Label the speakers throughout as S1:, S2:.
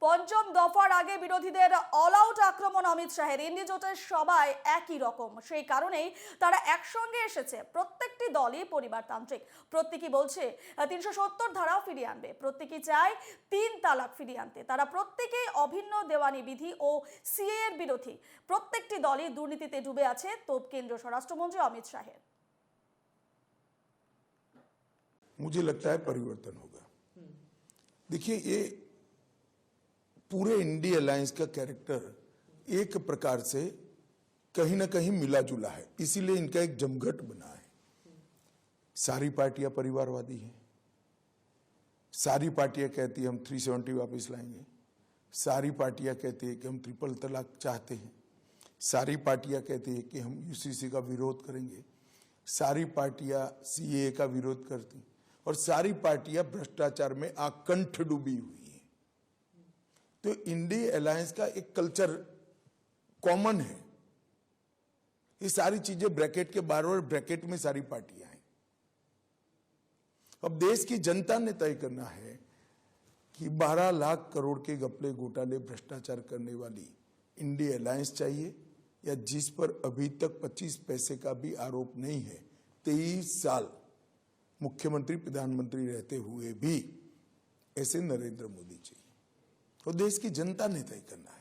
S1: পঞ্চম দফার আগে বিরোধীদের অল আউট আক্রমণ অমিত শাহের। ইন্ডি জোটের সবাই একই রকম, সেই কারণেই তারা একসঙ্গে এসেছে। প্রত্যেকটি দলই পরিবারতান্ত্রিক। প্রত্যেকেই বলছে ৩৭০ ধারা ফিরিয়ে আনবে, প্রত্যেকেই চায় ৩ তালাক ফিরিয়ে আনতে। তারা প্রত্যেকেই অভিন্ন দেওয়ানি বিধি ও সিএ এর বিরোধী। প্রত্যেকটি দলই দুর্নীতিতে ডুবে আছে, তোপ কেন্দ্রীয় স্বরাষ্ট্রমন্ত্রী অমিত শাহের।
S2: मुझे लगता है परिवर्तन होगा। देखिए, ये पूरे इंडी अलायंस का कैरेक्टर एक प्रकार से कहीं ना कहीं मिला जुला है, इसीलिए इनका एक जमघट बना है। सारी पार्टियां परिवारवादी हैं, सारी पार्टियां कहती है हम 370 वापस लाएंगे, सारी पार्टियां कहती है कि हम ट्रिपल तलाक चाहते हैं, सारी पार्टियां कहती है कि हम यूसीसी का विरोध करेंगे, सारी पार्टियां सीए का विरोध करती और सारी पार्टियां भ्रष्टाचार में आकंठ डूबी हुई हैं। तो इंडी अलायंस का एक कल्चर कॉमन है। ये सारी चीजें ब्रैकेट के बाहर और ब्रैकेट में सारी पार्टियां हैं। अब देश की जनता ने तय करना है कि 12 लाख करोड़ के घपले घोटाले भ्रष्टाचार करने वाली इंडी अलायंस चाहिए, या जिस पर अभी तक 25 पैसे का भी आरोप नहीं है, 23 साल मुख्यमंत्री प्रधानमंत्री रहते हुए भी ऐसे नरेंद्र मोदी चाहिए। और देश की जनता ने तय करना है।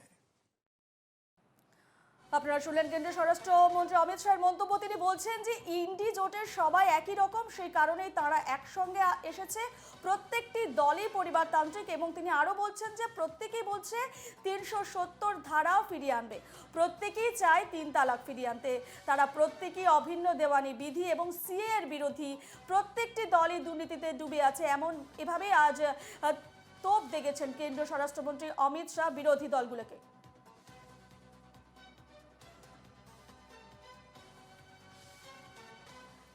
S1: আপনারা শুনলেন কেন্দ্রীয় স্বরাষ্ট্রমন্ত্রী অমিত শাহের মন্তব্য। তিনি বলছেন যে ইন্ডি জোটের সবাই একই রকম, সেই কারণেই তারা একসঙ্গে এসেছে। প্রত্যেকটি দলই পরিবারতান্ত্রিক এবং তিনি আরো বলছেন যে প্রত্যেকেই বলছে ৩৭০ ধারা ফিরিয়ে আনবে, প্রত্যেকেই চায় ৩ তালাক ফিরিয়ে আনতে। তারা প্রত্যেকেই অভিন্ন দেওয়ানি বিধি এবং সিএ এর বিরোধী। প্রত্যেকটি দলই দুর্নীতিতে ডুবে আছে, এভাবেই আজ তোপ দেখেছেন কেন্দ্রীয় স্বরাষ্ট্রমন্ত্রী অমিত শাহ বিরোধী দলগুলোকে।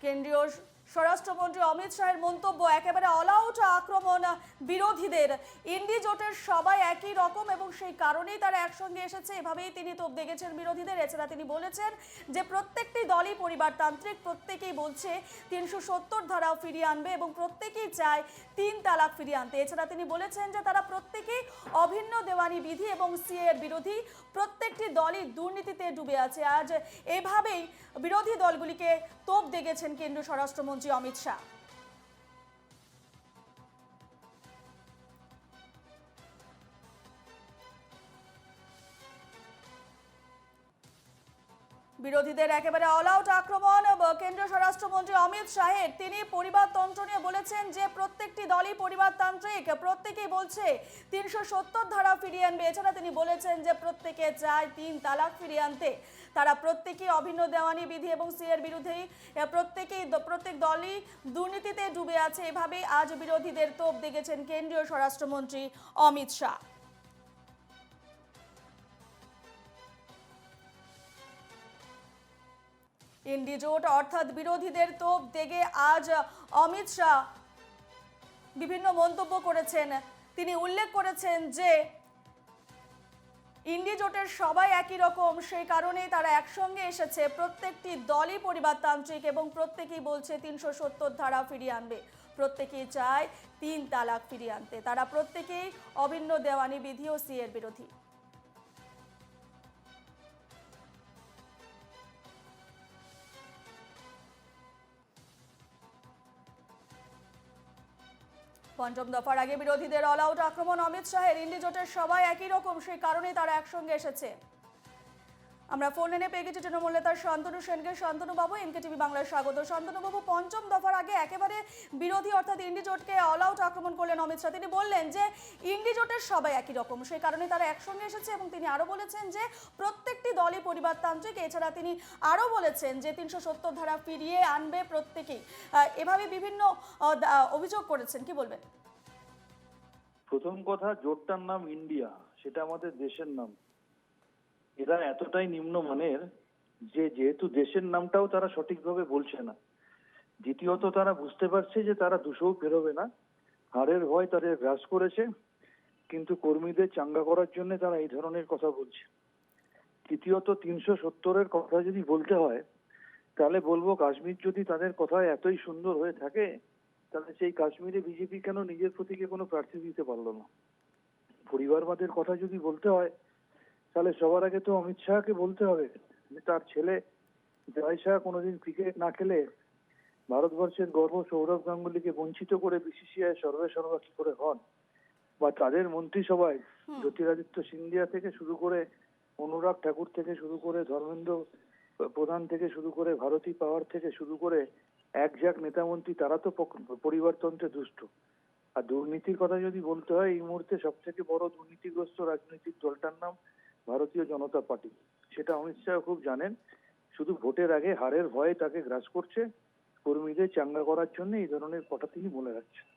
S1: কেন্দ্রীয় স্বরাষ্ট্রমন্ত্রী অমিত শাহের মন্তব্য, একেবারে অল আউট আক্রমণ বিরোধীদের। ইন্ডি জোটের সবাই একই রকম এবং সেই কারণেই তারা একসঙ্গে এসেছে, এভাবেই তিনি তোপ দেখেছেন বিরোধীদের। এছাড়া তিনি বলেছেন যে প্রত্যেকটি দলই পরিবারতান্ত্রিক, প্রত্যেকেই বলছে ৩৭০ ধারা ফিরিয়ে আনবে এবং প্রত্যেকেই চায় ৩ তালাক ফিরিয়ে আনতে। এছাড়া তিনি বলেছেন যে তারা প্রত্যেকেই অভিন্ন দেওয়ানি বিধি এবং সিএ এর বিরোধী। প্রত্যেকটি দলই দুর্নীতিতে ডুবে আছে। আজ এভাবেই বিরোধী দলগুলিকে তোপ দেখেছেন কেন্দ্রীয় স্বরাষ্ট্রমন্ত্রী অমিত শাহ। বিরোধীদের একেবারে অল আউট আক্রমণ কেন্দ্রীয় স্বরাষ্ট্রমন্ত্রী অমিত শাহের। তিনি পরিবারতন্ত্র নিয়ে বলেছেন যে প্রত্যেকটি দলই পরিবারতান্ত্রিক, প্রত্যেকেই বলছে ৩৭০ ধারা ফিরিয়ে আনবে। এছাড়া তিনি বলেছেন যে প্রত্যেকে চায় ৩ তালাক ফিরিয়ে আনতে। তারা প্রত্যেকেই অভিন্ন দেওয়ানি বিধি এবং সিএর বিরুদ্ধে। প্রত্যেক দলই দুর্নীতিতে ডুবে আছে। এভাবেই আজ বিরোধীদের তোপ দেখেছেন কেন্দ্রীয় স্বরাষ্ট্রমন্ত্রী অমিত শাহ। ইন্ডি জোট অর্থাৎ বিরোধীদের তোপ দেখে আজ অমিত শাহ বিভিন্ন মন্তব্য করেছেন। তিনি উল্লেখ করেছেন যে ইন্ডি জোটের সবাই একই রকম, সেই কারণেই তারা একসঙ্গে এসেছে। প্রত্যেকটি দলই পরিবারতান্ত্রিক এবং প্রত্যেকেই বলছে ৩৭০ ধারা ফিরিয়ে আনবে, প্রত্যেকেই চায় ৩ তালাক ফিরিয়ে আনতে। তারা প্রত্যেকেই অভিন্ন দেওয়ানি বিধি ও সিএ এর বিরোধী। পঞ্চম দফার আগে বিরোধীদের অল আউট আক্রমণ অমিত শাহের। ইন্ডি জোটের সবাই একই রকম, সেই কারণেই তারা একসঙ্গে এসেছে। আমরা ফোন এনে পেয়ে গেছি তৃণমূল নেতা শান্তনু সেনকে। শান্তনু বাবু, এনকেটিভি বাংলার স্বাগত। শান্তনু বাবু, পঞ্চম দফার আগে একেবারে বিরোধী অর্থাৎ ইন্ডি জোটকে অল আউট আক্রমণ করলেন অমিত শাহ। তিনি বললেন যে ইন্ডি জোটের সবাই একই রকম, সেই কারণে তারা একসঙ্গে এসেছে এবং তিনি আরো বলেছেন যে প্রত্যেকটি দলই পরিবারতান্ত্রিক। এছাড়া তিনি আরো বলেছেন যে ৩৭০ ধারা ফিরিয়ে আনবে প্রত্যেকেই। এভাবে বিভিন্ন অভিযোগ করেছেন, কি বলবেন?
S3: প্রথম কথা, জোটটার নাম ইন্ডিয়া, সেটা আমাদের দেশের নাম। এরা এতটাই নিম্নমানের যে যেহেতু দেশের নামটাও তারা সঠিকভাবে বলছে না। দ্বিতীয়ত, তারা বুঝতে পারছে যে তারা দুশোও ফেরোবে না, হারের ভয় তাদের গ্রাস করেছে, কিন্তু কর্মীদের চাঙ্গা করার জন্য তারা এই ধরনের কথা বলছে। তৃতীয়ত, ৩৭০-এর কথা যদি বলতে হয় তাহলে বলবো, কাশ্মীর যদি তাদের কথায় এতই সুন্দর হয়ে থাকে তাহলে সেই কাশ্মীরে বিজেপি কেন নিজের প্রতীকে কোনো প্রার্থী দিতে পারলো না? পরিবারবাদের কথা যদি বলতে হয় তাহলে সবার আগে তো অমিত শাহকে বলতে হবে যে তার ছেলে জয় শাহ কোনোদিন ক্রিকেট না খেলে ভারতবর্ষের গর্ব সৌরভ গাঙ্গুলিকে বঞ্চিত করে বিসিসিআই সর্বেসর্বা কি করে হন, বা তাদের মন্ত্রিসভায় জ্যোতিরাদিত্য সিন্ধিয়া থেকে শুরু করে অনুরাগ ঠাকুর থেকে শুরু করে ধর্মেন্দ্র প্রধান থেকে শুরু করে ভারতী পাওয়ার থেকে শুরু করে একঝাক নেতামন্ত্রী, তারা তো পরিবারতন্ত্রে দুষ্ট। আর দুর্নীতির কথা যদি বলতে হয়, এই মুহূর্তে সব থেকে বড় দুর্নীতিগ্রস্ত রাজনৈতিক দলটার নাম ভারতীয় জনতা পার্টি। সেটা অমিত শাহ খুব জানেন। শুধু ভোটের আগে হারের ভয়ে তাকে গ্রাস করছে, কর্মীদের চাঙ্গা করার জন্য এই ধরনের কথা তিনি বলে রাখছেন।